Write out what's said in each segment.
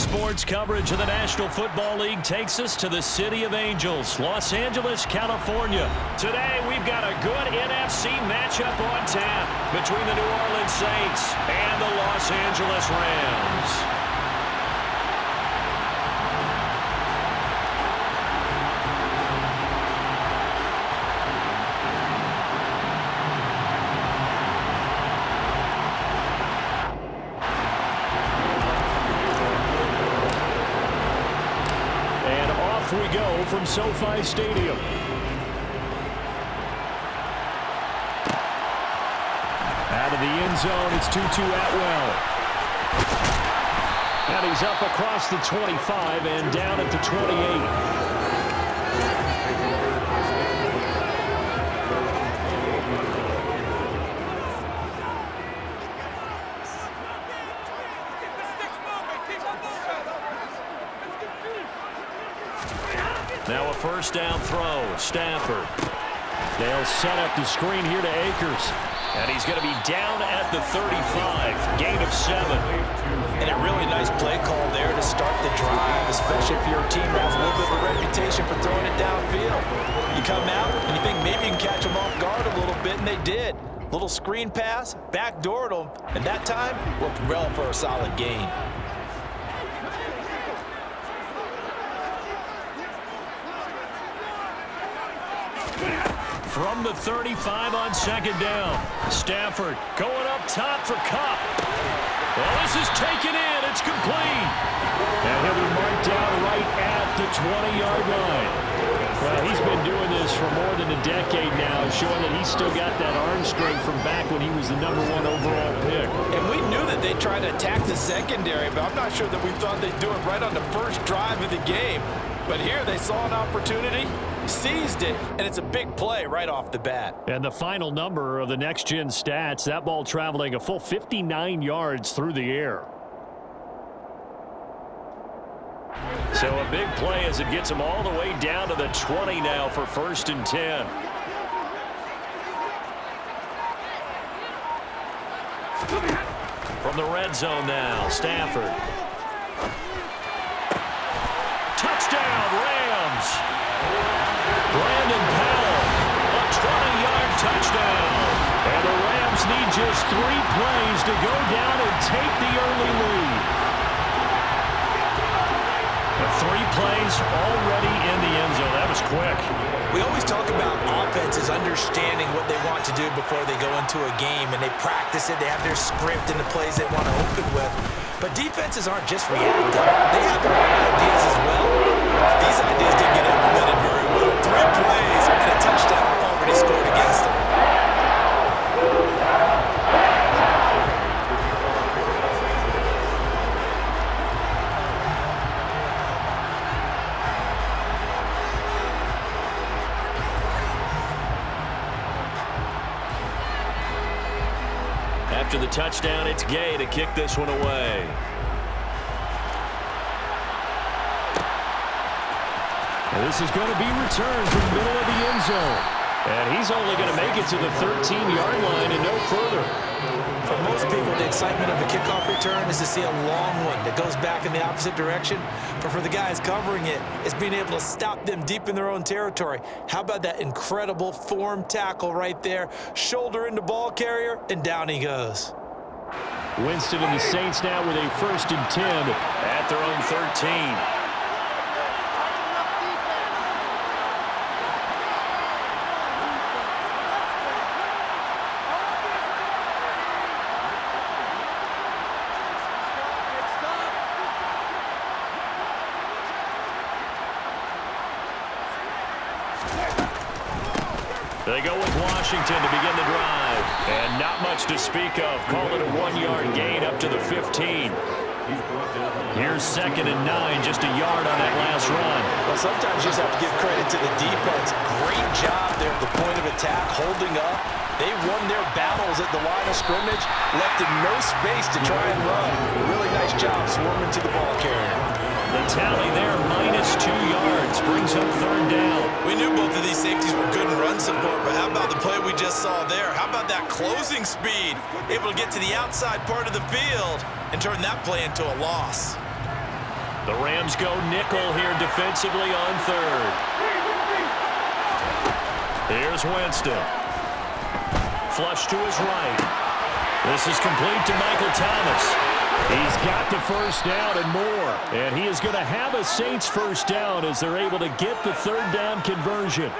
Sports coverage of the National Football League takes us to the City of Angels, Los Angeles, California. Today, we've got a good NFC matchup on tap between the New Orleans Saints and the Los Angeles Rams. We go from SoFi Stadium. Out of the end zone, it's 2-2 Atwell. And he's up across the 25 and down at the 28. Now a first down throw. Stafford. They'll set up the screen here to Akers. And he's going to be down at the 35. Gain of 7. And a really nice play call there to start the drive, especially if your team has a little bit of a reputation for throwing it downfield. You come out and you think maybe you can catch them off guard a little bit, and they did. Little screen pass, backdoored them, and that time worked well for a solid gain. From the 35 on second down. Stafford going up top for Kupp. Well, this is taken in. It's complete. And he'll be marked down right at the 20-yard line. Well, he's been doing this for more than a decade now, showing that he's still got that arm strength from back when he was the #1 overall pick. And we knew that they'd try to attack the secondary, but I'm not sure that we thought they'd do it right on the first drive of the game. But here they saw an opportunity, seized it, and it's a big play right off the bat. And the final number of the next-gen stats, that ball traveling a full 59 yards through the air. So a big play as it gets them all the way down to the 20 now for 1st and 10. From the red zone now, Stafford. Touchdown, Rams. Brandon Powell, a 20-yard touchdown. And the Rams need just 3 plays to go down and take the early lead. 3 plays already in the end zone. That was quick. We always talk about offenses understanding what they want to do before they go into a game, and they practice it. They have their script and the plays they want to open with. But defenses aren't just reactive. They have their own ideas as well. These ideas didn't get implemented very well. 3 plays and a touchdown already scored against them. After the touchdown, it's Gay to kick this one away. And this is going to be returned from the middle of the end zone. And he's only going to make it to the 13-yard line and no further. For most people, the excitement of a kickoff return is to see a long one that goes back in the opposite direction. But for the guys covering it, it's being able to stop them deep in their own territory. How about that incredible form tackle right there? Shoulder into ball carrier, and down he goes. Winston and the Saints now with a 1st and 10 at their own 13. They go with Washington to begin the drive. And not much to speak of. Call it a 1-yard gain up to the 15. Here's 2nd and 9, just a yard on that last run. Well, sometimes you just have to give credit to the defense. Great job there at the point of attack, holding up. They won their battles at the line of scrimmage, left in no space to try and run. Really nice job swarming to the ball carrier. The tally there, -2 yards, brings up 3rd down. We knew both of these safeties were good in run support, but how about the play we just saw there? How about that closing speed? Able to get to the outside part of the field and turn that play into a loss. The Rams go nickel here defensively on third. Here's Winston. Flush to his right. This is complete to Michael Thomas. He's got the first down and more. And he is going to have a Saints first down as they're able to get the third down conversion.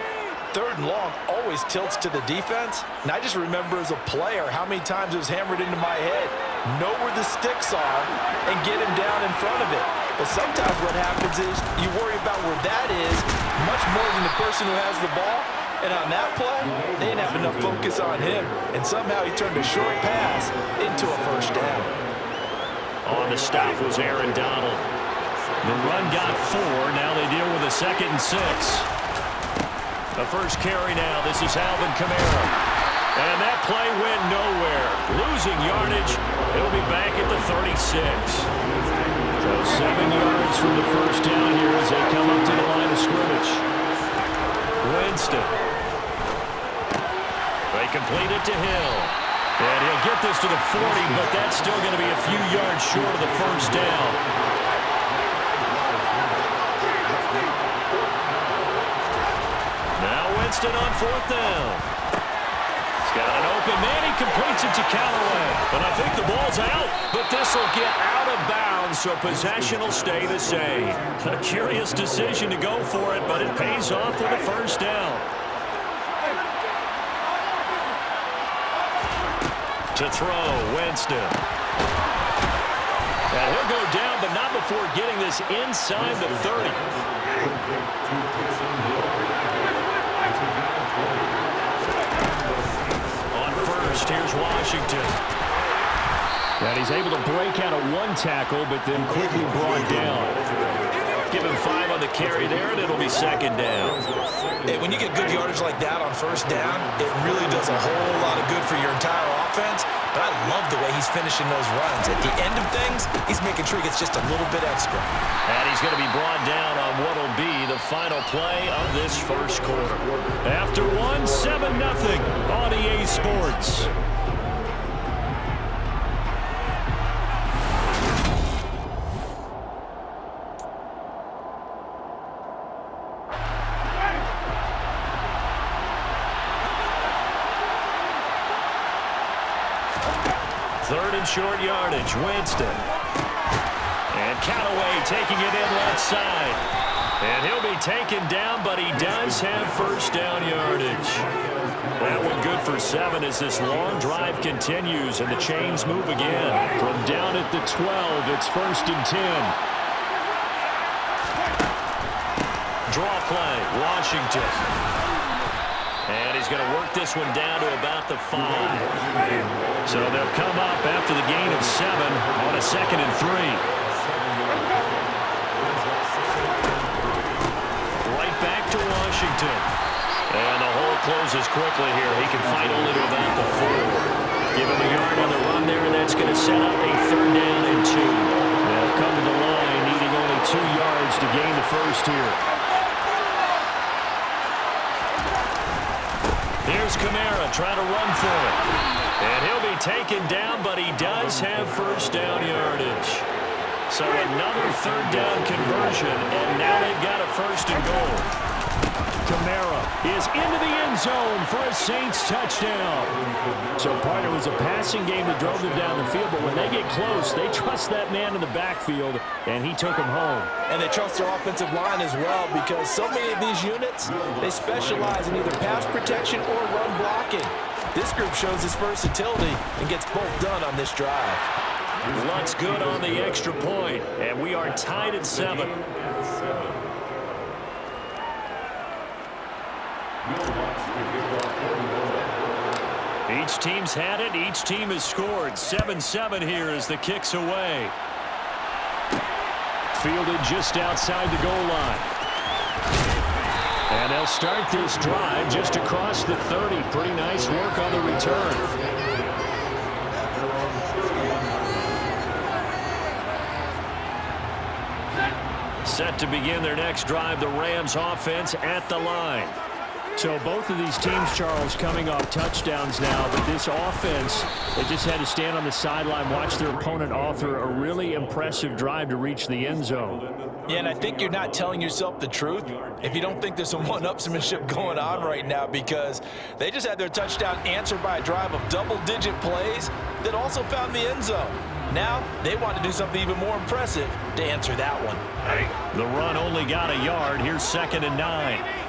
Third and long always tilts to the defense. And I just remember as a player how many times it was hammered into my head. Know where the sticks are and get him down in front of it. But sometimes what happens is you worry about where that is much more than the person who has the ball. And on that play, they didn't have enough focus on him. And somehow he turned a short pass into a first down. On the stop was Aaron Donald. The run got 4. Now they deal with a 2nd and 6. The first carry now. This is Alvin Kamara. And that play went nowhere. Losing yardage. It'll be back at the 36. So 7 yards from the first down here as they come up to the line of scrimmage. Winston. They complete it to Hill. And he'll get this to the 40, but that's still going to be a few yards short of the first down. Now Winston on 4th down. He's got an open man. He completes it to Callaway. But I think the ball's out, but this will get out of bounds, so possession will stay the same. A curious decision to go for it, but it pays off with a first down. To throw, Winston. And he'll go down, but not before getting this inside the 30. On first, here's Washington. And he's able to break out of 1 tackle, but then quickly brought down. Give him 5 on the carry there, and it'll be 2nd down. Hey, when you get good yardage like that on first down, it really does a whole lot of good for your entire offense. But I love the way he's finishing those runs. At the end of things, he's making sure he gets just a little bit extra. And he's going to be brought down on what will be the final play of this first quarter. After 1, 7-0 on EA Sports. Third and short yardage, Winston. And Callaway taking it in left side. And he'll be taken down, but he does have first down yardage. That one good for 7 as this long drive continues and the chains move again. From down at the 12, it's 1st and 10. Draw play, Washington. And he's going to work this one down to about the 5. So they'll come up after the gain of 7 on a 2nd and 3. Right back to Washington. And the hole closes quickly here. He can fight only to about the 4. Give him a yard on the run there, and that's going to set up a 3rd down and 2. They'll come to the line needing only 2 yards to gain the first here. Here's Kamara trying to run for it. And he'll be taken down, but he does have first down yardage. So another 3rd down conversion, and now they've got a 1st and goal. Kamara is into the end zone for a Saints touchdown. So part of it was a passing game that drove them down the field, but when they get close, they trust that man in the backfield, and he took him home. And they trust their offensive line as well, because so many of these units, they specialize in either pass protection or run blocking. This group shows its versatility and gets both done on this drive. Luck's good on the extra point, and we are tied at 7. Each team's had it. Each team has scored. 7-7 here as the kick's away. Fielded just outside the goal line. And they'll start this drive just across the 30. Pretty nice work on the return. Set to begin their next drive, the Rams offense at the line. So both of these teams, Charles, coming off touchdowns now, but this offense, they just had to stand on the sideline, watch their opponent author a really impressive drive to reach the end zone. Yeah, and I think you're not telling yourself the truth if you don't think there's some one-upsmanship going on right now, because they just had their touchdown answered by a drive of double-digit plays that also found the end zone. Now they want to do something even more impressive to answer that one. The run only got a yard. Here's 2nd and 9.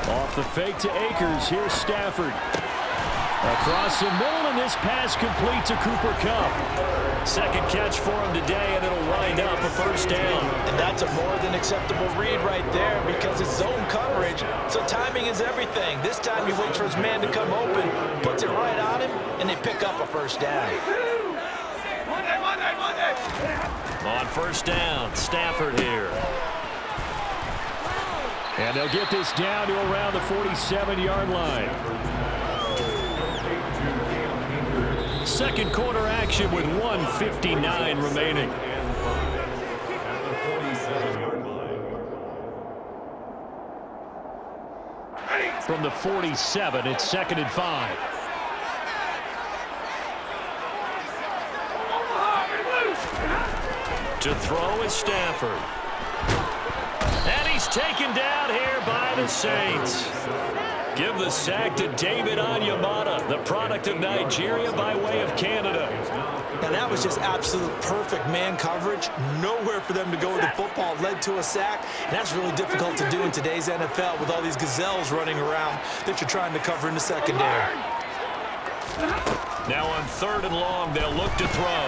Off the fake to Akers. Here's Stafford. Across the middle, and this pass complete to Cooper Kupp. Second catch for him today, and it'll wind up a first down. And that's a more than acceptable read right there, because it's zone coverage, so timing is everything. This time he waits for his man to come open, puts it right on him, and they pick up a first down. On first down, Stafford here. And they'll get this down to around the 47-yard line. Second quarter action with 1:59 remaining. From the 47, it's 2nd and 5. To throw is Stafford. And he's taken down here by the Saints. Give the sack to David Onyemata, the product of Nigeria by way of Canada. Now that was just absolute perfect man coverage. Nowhere for them to go with the football. Led to a sack. And that's really difficult to do in today's NFL with all these gazelles running around that you're trying to cover in the secondary. Now on 3rd and long, they'll look to throw.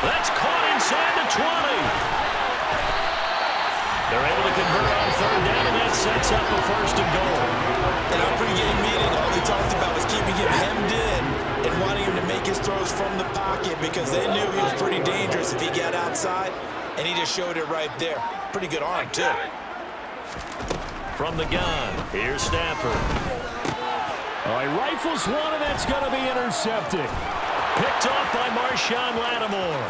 That's caught inside the 20. They're able to convert on 3rd down, and that sets up a 1st and goal. In our pregame meeting, all they talked about was keeping him hemmed in and wanting him to make his throws from the pocket, because they knew he was pretty dangerous if he got outside, and he just showed it right there. Pretty good arm, too. From the gun, here's Stafford. All right, rifles one, and that's going to be intercepted. Picked off by Marshawn Lattimore.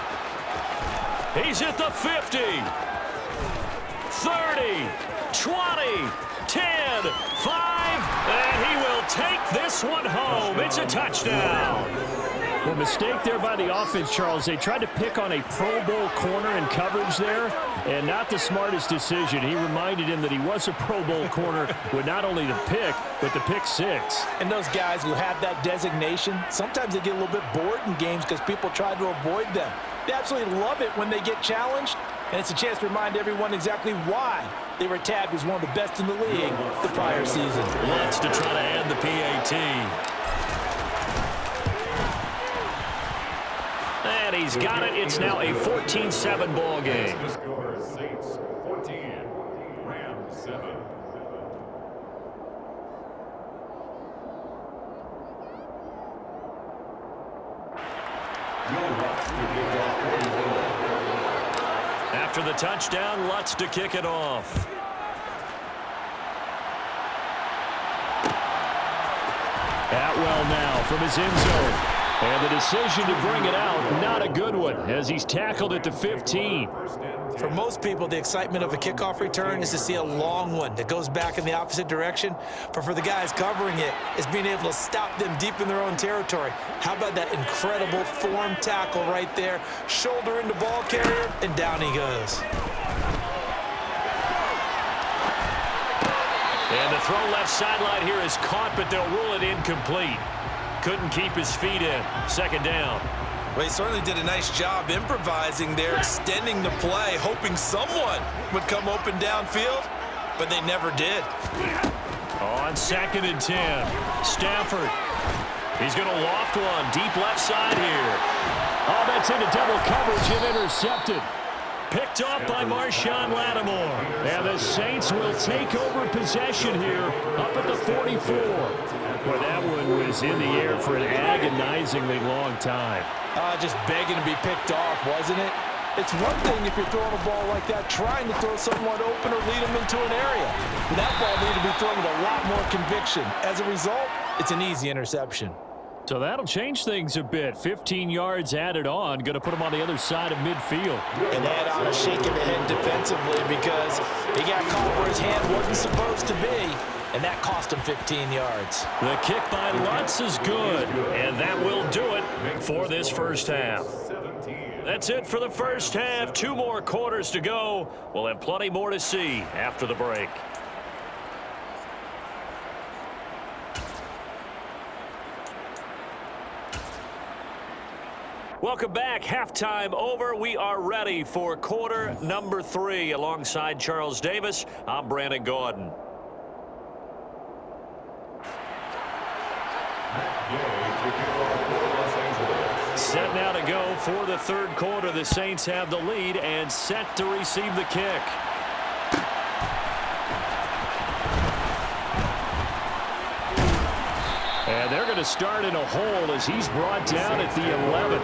He's at the 50. 30, 20, 10, 5, and he will take this one home. It's a touchdown. Well, mistake there by the offense, Charles. They tried to pick on a Pro Bowl corner in coverage there, and not the smartest decision. He reminded him that he was a Pro Bowl corner with not only the pick, but the pick 6. And those guys who have that designation, sometimes they get a little bit bored in games because people try to avoid them. They absolutely love it when they get challenged, and it's a chance to remind everyone exactly why they were tabbed as one of the best in the league the prior season. Wants to try to add the PAT. And he's got it. It's now a 14-7 ball game. Saints 14, Rams 7. After the touchdown, Lutz to kick it off. Atwell now from his end zone. And the decision to bring it out, not a good one, as he's tackled at the 15. For most people, the excitement of a kickoff return is to see a long one that goes back in the opposite direction. But for the guys covering it, it's being able to stop them deep in their own territory. How about that incredible form tackle right there? Shoulder into ball carrier, and down he goes. And the throw left sideline here is caught, but they'll rule it incomplete. Couldn't keep his feet in. 2nd down. Well, he certainly did a nice job improvising there, extending the play, hoping someone would come open downfield, but they never did. On 2nd and 10, Stafford. He's going to loft one deep left side here. Oh, that's into double coverage and intercepted. Picked off by Marshawn Lattimore. And the Saints will take over possession here up at the 44. Well, that one was in the air for an agonizingly long time. Just begging to be picked off, wasn't it? It's one thing if you're throwing a ball like that, trying to throw someone open or lead them into an area. That ball needed to be thrown with a lot more conviction. As a result, it's an easy interception. So that'll change things a bit. 15 yards added on. Going to put him on the other side of midfield. And add on a shake of the head defensively because he got caught where his hand wasn't supposed to be. And that cost him 15 yards. The kick by Lutz is good. And that will do it for this first half. That's it for the first half. 2 more quarters to go. We'll have plenty more to see after the break. Welcome back. Halftime over. We are ready for quarter number 3. Alongside Charles Davis, I'm Brandon Gordon. Set now to go for the third quarter. The Saints have the lead and set to receive the kick. And they're going to start in a hole as he's brought down at the 11.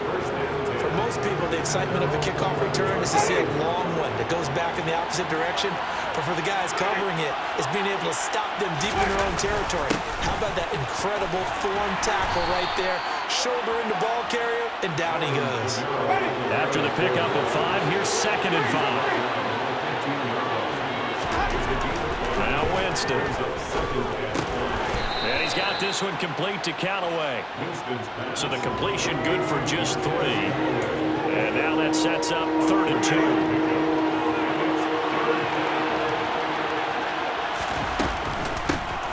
For most people, the excitement of a kickoff return is to see a long one that goes back in the opposite direction. But for the guys covering it, it's being able to stop them deep in their own territory. How about that incredible form tackle right there? Shoulder in the ball carrier, and down he goes. After the pickup of 5, here's 2nd and 5. Now Winston. And he's got this one complete to Callaway. So the completion good for just 3. And now that sets up 3rd and 2.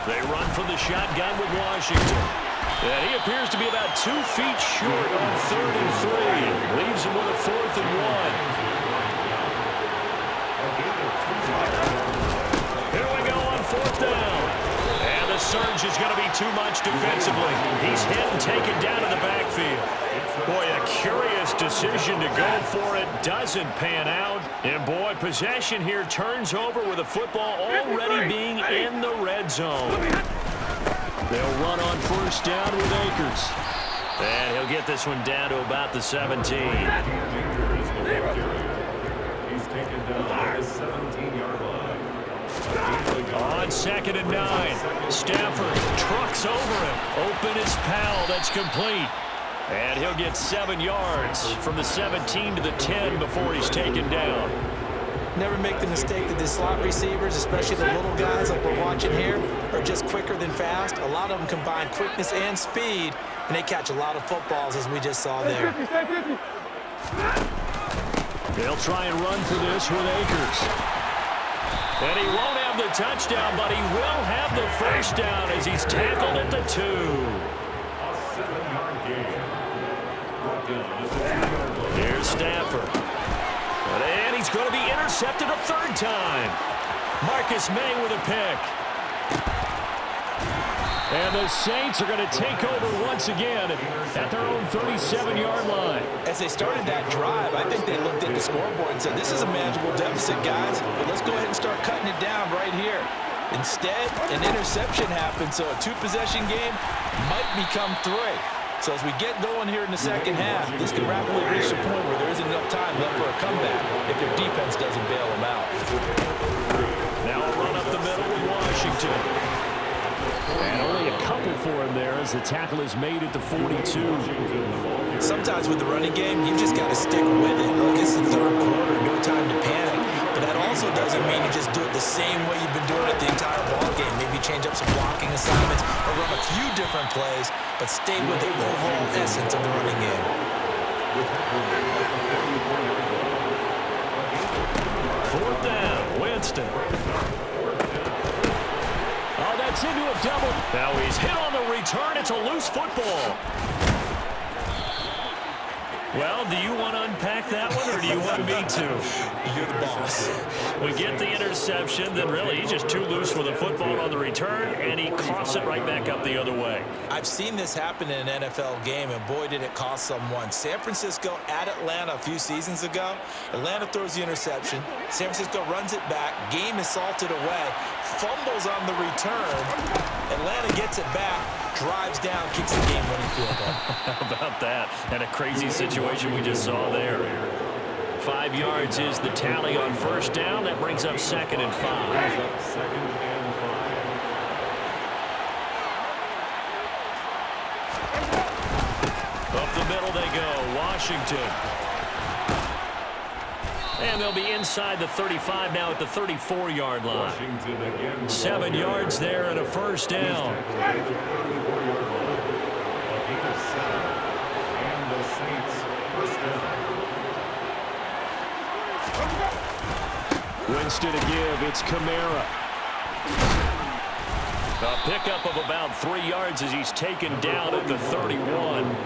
They run from the shotgun with Washington. And he appears to be about 2 feet short on 3rd and 3. Leaves him with a 4th and 1. Here we go on 4th down. And the surge is going to be too much defensively. He's hit and taken down in the backfield. Boy, a curious decision to go for it. Doesn't pan out. And boy, possession here turns over with the football already being in the red zone. They'll run on 1st down with Akers. And he'll get this one down to about the 17. He's taken down at the 17-yard line. On 2nd and 9. Stafford trucks over him. Open is Powell. That's complete. And he'll get 7 yards from the 17 to the 10 before he's taken down. Never make the mistake that the slot receivers, especially the little guys like we're watching here, are just quicker than fast. A lot of them combine quickness and speed, and they catch a lot of footballs, as we just saw there. They'll try and run for this with Akers. And he won't have the touchdown, but he will have the 1st down as he's tackled at the 2. Here's Stafford. And he's going to be intercepted a 3rd time. Marcus May with a pick. And the Saints are going to take over once again at their own 37-yard line. As they started that drive, I think they looked at the scoreboard and said, this is a manageable deficit, guys, but let's go ahead and start cutting it down right here. Instead, an interception happened, so a 2-possession game might become 3. So as we get going here in the second half, this could rapidly reach the point where there isn't enough time left for a comeback if their defense doesn't bail them out. Now a run up the middle with Washington. And only a couple for him there as the tackle is made at the 42. Sometimes with the running game, you just got to stick with it. Look, it's the 3rd quarter, no time to panic. But that also doesn't mean you just do it the same way you've been doing it the entire ball game. Maybe change up some blocking assignments or run a few different plays, but stay with the overall essence of the running game. 4th down, Winston. Oh, that's into a double. Now he's hit on the return. It's a loose football. Well, do you want to unpack that one, or do you want me to? You're the boss. We get the interception, then really he's just too loose with the football on the return, and he coughs it right back up the other way. I've seen this happen in an NFL game, and boy, did it cost someone. San Francisco at Atlanta a few seasons ago. Atlanta throws the interception. San Francisco runs it back. Game is salted away. Fumbles on the return. Atlanta gets it back. Drives down, kicks the game-winning field goal. How about that? And a crazy situation we just saw there. 5 yards is the tally on 1st down. That brings up 2nd and 5. Washington. And they'll be inside the 35 now at the 34-yard line. 7 yards there and a first down. Winston to give. It's Kamara. A pickup of about 3 yards as he's taken down at the 31.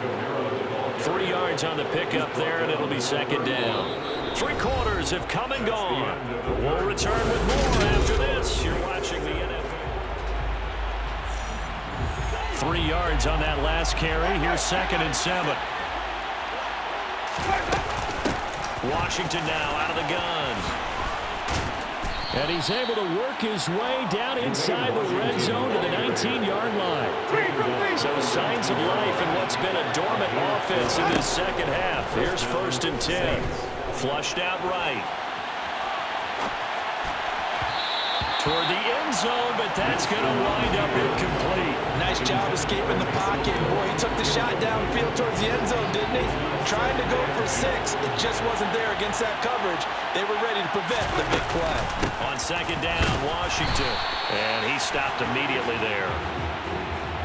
3 yards on the pickup there, and it'll be second down. 3 quarters have come and gone. We'll return with more after this. You're watching the NFL. 3 yards on that last carry. Here's 2nd and 7. Washington now out of the gun. And he's able to work his way down inside the red zone to the 19-yard line. So signs of life in what's been a dormant offense in this second half. Here's 1st and 10. Flushed out right. Toward the end zone, but that's going to wind up incomplete. Nice job escaping the pocket. Boy, he took the shot downfield towards the end zone, didn't he? Trying to go for 6. It just wasn't there against that coverage. They were ready to prevent the big play. On 2nd down, Washington. And he stopped immediately there.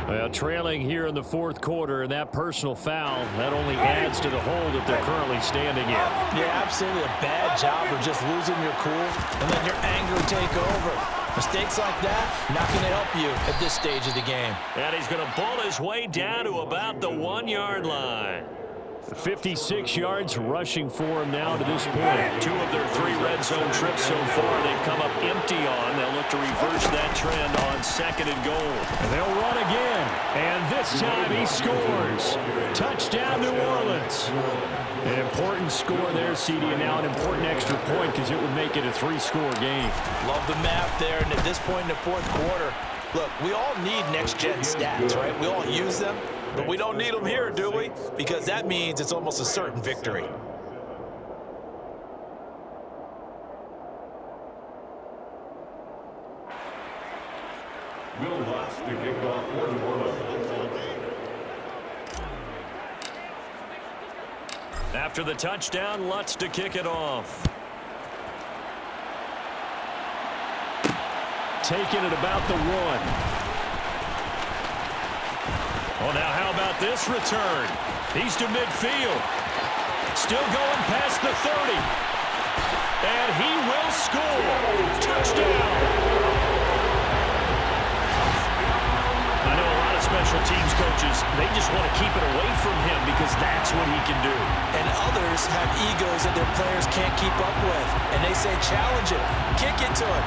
Well, trailing here in the 4th quarter, and that personal foul, that only adds to the hole that they're currently standing in. Yeah, absolutely a bad job of just losing your cool and letting your anger take over. Mistakes like that, not going to help you at this stage of the game. And he's going to bull his way down to about the 1-yard line. 56 yards rushing for him now to this point. 2 of their 3 red zone trips so far they've come up empty on. They'll look to reverse that trend on 2nd and goal. And they'll run again. And this time he scores. Touchdown, New Orleans. An important score there, CD, and now an important extra point because it would make it a 3-score game. Love the map there, and at this point in the 4th quarter, look, we all need next-gen stats, right? We all use them. But we don't need them here, do we? Because that means it's almost a certain victory. Will Lutz to kick off for New Orleans. After the touchdown, Lutz to kick it off. Taking it about the 1. Oh, now how about this return? He's to midfield. Still going past the 30. And he will score. Touchdown. I know a lot of special teams coaches, they just want to keep it away from him because that's what he can do. And others have egos that their players can't keep up with. And they say, challenge him, kick it to him.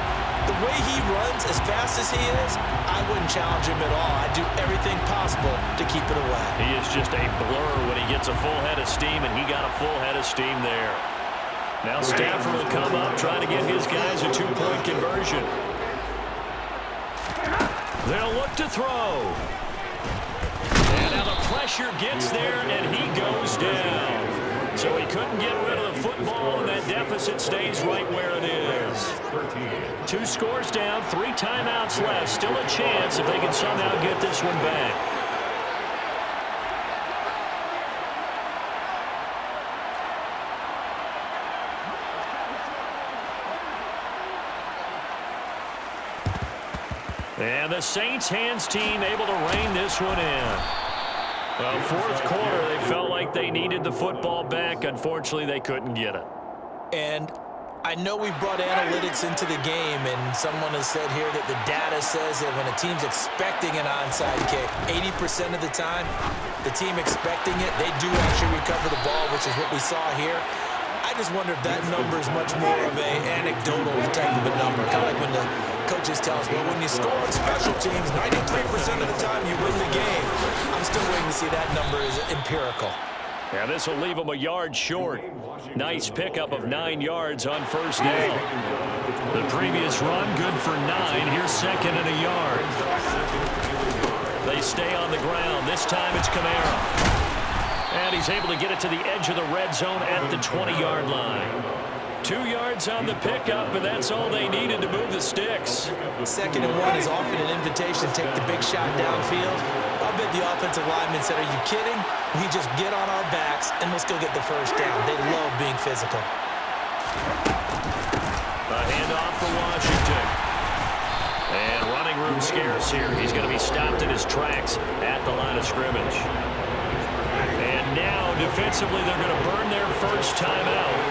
The way he runs as fast as he is, I wouldn't challenge him at all. I'd do everything possible to keep it away. He is just a blur when he gets a full head of steam, and he got a full head of steam there. Now Stafford will come up, trying to get his guys a 2-point conversion. They'll look to throw. And now the pressure gets there, and he goes down. So he couldn't get rid of the football, and that deficit stays right where it is. 2 scores down, 3 timeouts left. Still a chance if they can somehow get this one back. And the Saints hands team able to rein this one in. Well, 4th quarter, they felt like they needed the football back. Unfortunately, they couldn't get it. And I know we've brought analytics into the game, and someone has said here that the data says that when a team's expecting an onside kick, 80% of the time, the team expecting it, they do actually recover the ball, which is what we saw here. I just wonder if that number is much more of an anecdotal type of a number, kind of like when the coaches tell us, well, when you score on special teams, 93% of the time you win the game. I'm still waiting to see that number is empirical. Yeah, this will leave them a yard short. Nice pickup of 9 yards on 1st down. The previous run, good for 9. Here's 2nd and a yard. They stay on the ground. This time it's Kamara. And he's able to get it to the edge of the red zone at the 20-yard line. 2 yards on the pickup, and that's all they needed to move the sticks. 2nd and 1 is often an invitation to take the big shot downfield. I'll bet the offensive lineman said, are you kidding? We just get on our backs and let's go get the first down. They love being physical. A handoff for Washington. And running room scarce here. He's going to be stopped in his tracks at the line of scrimmage. And now, defensively, they're going to burn their first timeout.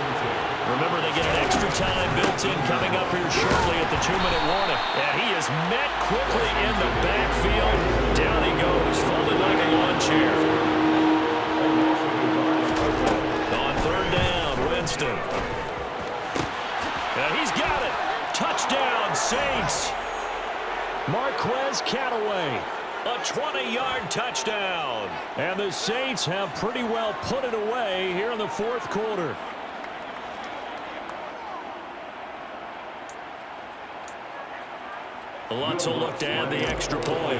Remember, they get an extra time built in coming up here shortly at the 2-minute warning. And he is met quickly in the backfield. Down he goes, folded like a lawn chair. On third down, Winston. And he's got it. Touchdown, Saints. Marquez Callaway. A 20-yard touchdown. And the Saints have pretty well put it away here in the fourth quarter. Lutz will look to add the extra point.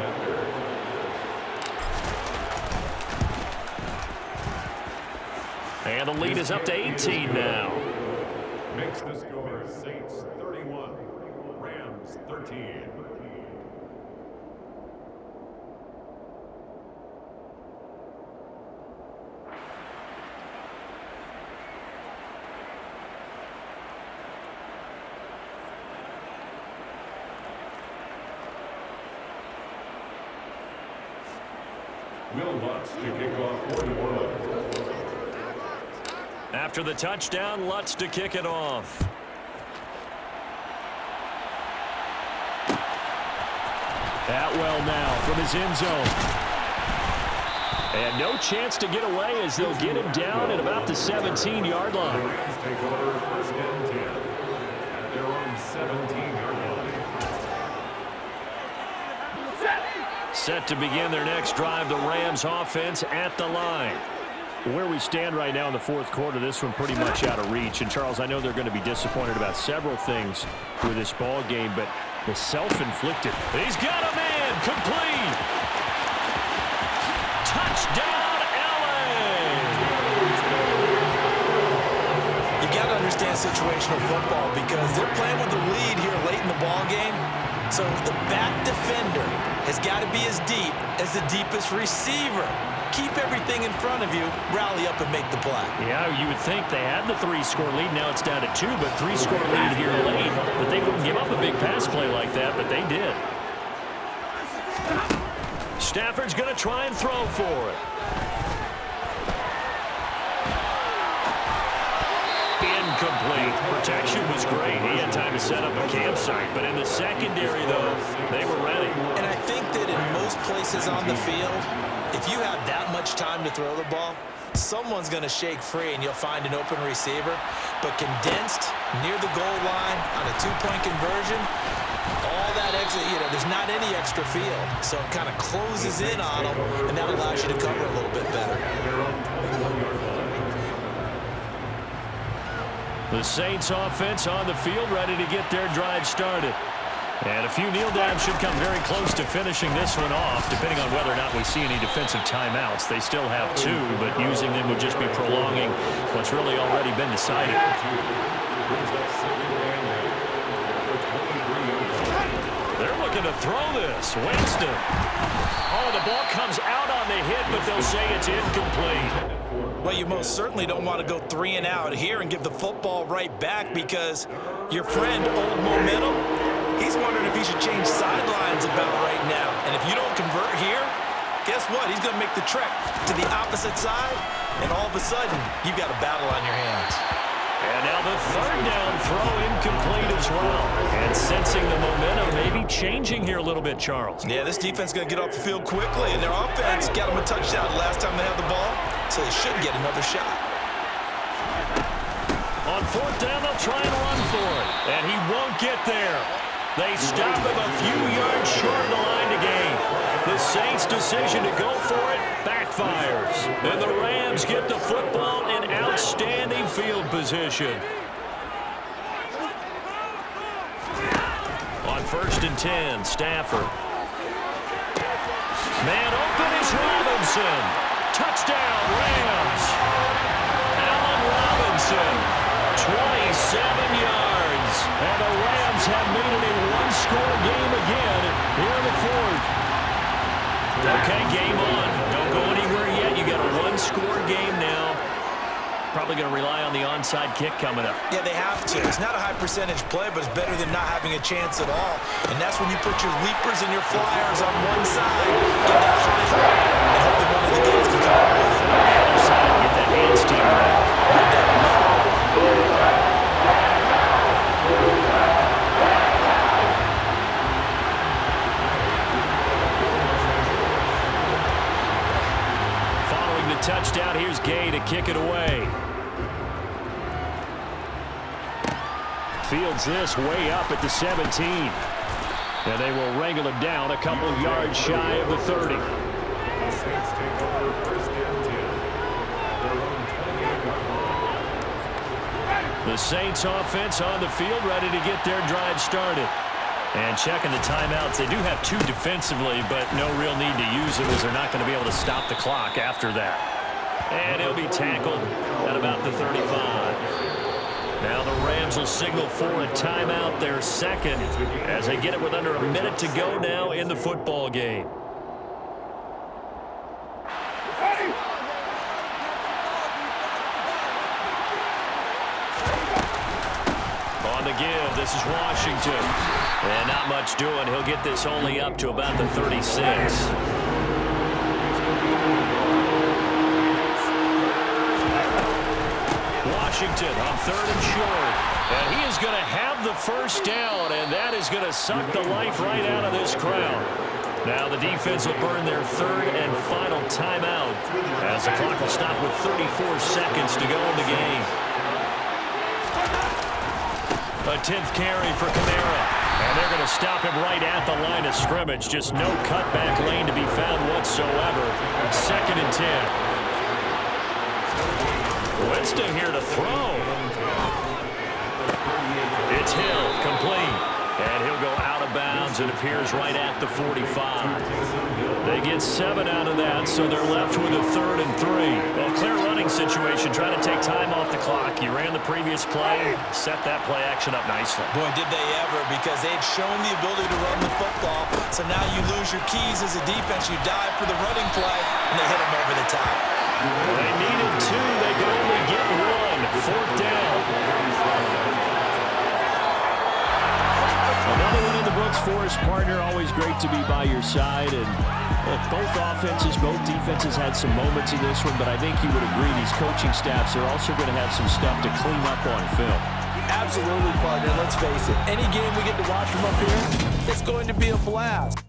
And the lead is up to 18 now. Makes the score Saints 31, Rams 13. Will Lutz to kick off 41. After the touchdown, Lutz to kick it off. Atwell now from his end zone. And no chance to get away as they'll get him down at about the 17-yard line. The Rams take over first and 10 at their own 17-yard line. Set to begin their next drive, the Rams offense at the line. Where we stand right now in the fourth quarter, this one pretty much out of reach. And, Charles, I know they're going to be disappointed about several things with this ball game, but the self-inflicted. He's got a man, complete. Touchdown, LA. You got to understand situational football because they're playing with the lead here late in the ball game. So the back defender has got to be as deep as the deepest receiver. Keep everything in front of you, rally up and make the play. Yeah, you would think they had the 3-score lead. Now it's down to 2, but 3-score lead here late. But they wouldn't give up a big pass play like that, but they did. Stafford's going to try and throw for it. Incomplete. Protection was great. He had time to set up a campsite, but in the secondary, though, they were ready. And I think that in most places on the field, if you have that much time to throw the ball, someone's going to shake free and you'll find an open receiver. But condensed near the goal line on a two-point conversion, all that extra, there's not any extra field. So it kind of closes in on them, and that allows you to cover a little bit better. The Saints offense on the field, ready to get their drive started. And a few kneel downs should come very close to finishing this one off, depending on whether or not we see any defensive timeouts. They still have 2, but using them would just be prolonging what's really already been decided. They're looking to throw this. Winston. Oh, the ball comes out on the hit, but they'll say it's incomplete. Well, you most certainly don't want to go 3 and out here and give the football right back because your friend, Old Momentum, he's wondering if he should change sidelines about right now. And if you don't convert here, guess what? He's going to make the trek to the opposite side, and all of a sudden, you've got a battle on your hands. And now the third down throw incomplete as well. And sensing the momentum maybe changing here a little bit, Charles. Yeah, this defense is going to get off the field quickly, and their offense got them a touchdown last time they had the ball, so they should get another shot. On fourth down, they'll try and run for it. And he won't get there. They stop him a few yards short of the line to gain. The Saints' decision to go for it backfires. And the Rams get the football in outstanding field position. On first and 10, Stafford. Man open is Robinson. Touchdown, Rams. Allen Robinson, 27 yards. And the Rams have made it a one-score game again here in the fourth. Okay, game on. Don't go anywhere yet. You got a one-score game now. Probably going to rely on the onside kick coming up. Yeah, they have to. It's not a high percentage play, but it's better than not having a chance at all. And that's when you put your leapers and your flyers on one side, get that high roll, and hope that one of the guys can come up with it. The other side, get that handstand right. Following the touchdown, here's Gay to kick it away. Fields this way up at the 17. And they will wrangle it down a couple yards shy of the 30. The Saints take over first and 10. Their own 28-yard line. The Saints offense on the field, ready to get their drive started. And checking the timeouts. They do have two defensively, but no real need to use them as they're not going to be able to stop the clock after that. And he'll be tackled at about the 35. Now the Rams will signal for a timeout, their second, as they get it with under a minute to go now in the football game. On the give, this is Washington. And not much doing. He'll get this only up to about the 36. Washington on third and short. And he is going to have the first down, and that is going to suck the life right out of this crowd. Now the defense will burn their third and final timeout as the clock will stop with 34 seconds to go in the game. A 10th carry for Kamara. And they're going to stop him right at the line of scrimmage. Just no cutback lane to be found whatsoever. Second and 10. Winston here to throw. It's Hill, complete. And he'll go out of bounds and appears right at the 45. They get 7 out of that, so they're left with a 3rd and 3. Well, clear running situation, trying to take time off the clock. You ran the previous play, set that play action up nicely. Boy, did they ever, because they had shown the ability to run the football. So now you lose your keys as a defense. You dive for the running play, and they hit them over the top. They needed 2. They could only get 1. 4th down. Another one in the books for us, partner. Always great to be by your side. And look, both offenses, both defenses had some moments in this one, but I think you would agree these coaching staffs are also going to have some stuff to clean up on film. Absolutely, partner. Let's face it. Any game we get to watch from up here, it's going to be a blast.